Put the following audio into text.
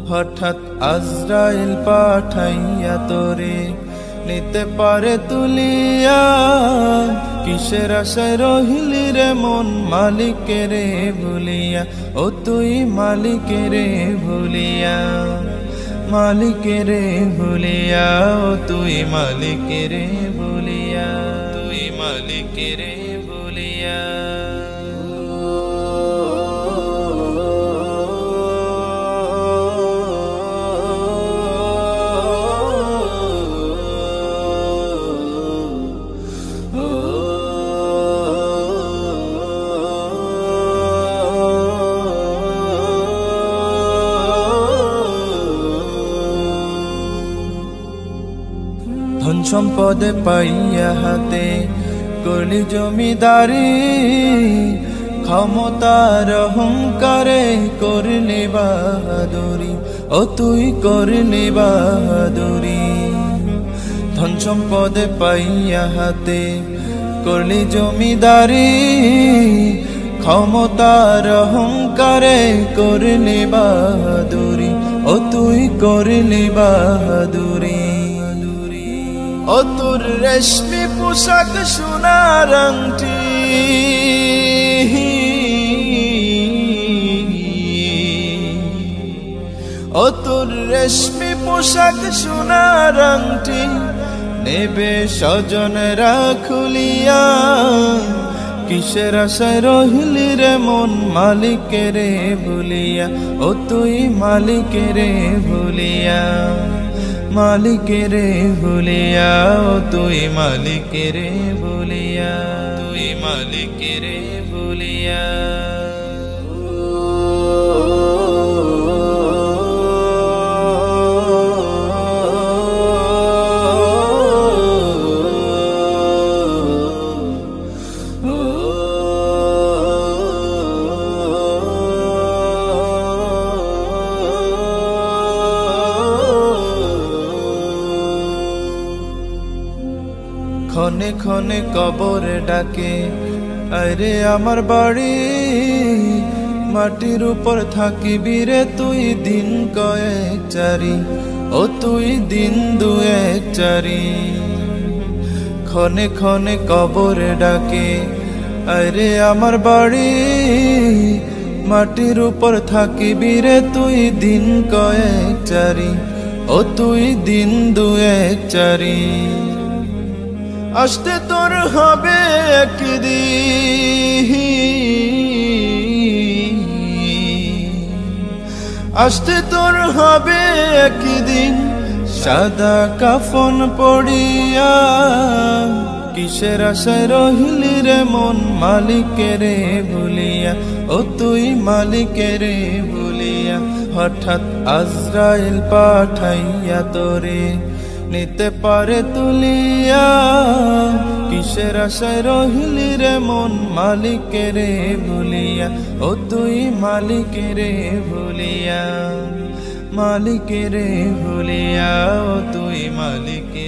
হঠাৎ আজরাইল পাঠাইয়া তোরে নিতে পারে তুলিয়া, কিসের আশায় রহিলি রে মন মালিকের ভুলিয়া, ও তুই মালিকের ভুলিয়া, মালিকের ভুলিয়া, ও তুই মালিকের ভুলিয়া, তুই মালিকের ভুলিয়া। ধন সম্পদে পাইয়া হাতে করলি জমিদারি, ক্ষমতার অহংকারে করলি বাহাদুরি, ও তুই করলি বাহাদুরি। ধন সম্পদে পাইয়া হাতে করলি জমিদারি, ক্ষমতার অহংকারে করলি বাহাদুরি, ও তুই করলি বাহাদুরি। ও তোর রেশমি পোশাক সোনার আংটি, ও তোর রেশমি পোশাক সোনার আংটি, নেবে স্বজনেরা খুলিয়া, কিসের আশায় রহিলি রে মন মালিকের ভুলিয়া, ও তুই মালিকের ভুলিয়া, মালিকের ভুলিয়া, ও তুই মালিকের ভুলিয়া, তুই মালিকের ভুলিয়া। ক্ষণে ক্ষণে কবরে ডাকে আরে আমার বাড়ি, মাটির উপর থাকিবি রে তুই দিন কয়েক চারি, ও তুই দিন দুয়েক চারি। ক্ষণে ক্ষণে কবরে ডাকে আরে আমার বাড়ি, মাটির উপর থাকিবি রে তুই দিন কয়েক চারি, ও তুই দিন দুয়েক চারি। আসতে তোর হবে একদিন, আসতে তোর হবে একদিন, সাদা কাফন পড়িয়া, কিসের আশায় রহিলি রে মন মালিকের ভুলিয়া, ও তুই মালিকের ভুলিয়া। হঠাৎ আজরাইল পাঠাইয়া তোরে নিতে পারে তুলিয়া, কিসের আশায় রহিলি রে মন মালিকের ভুলিয়া, ও তুই মালিকের ভুলিয়া, মালিকের ভুলিয়া, ও তুই মালিকের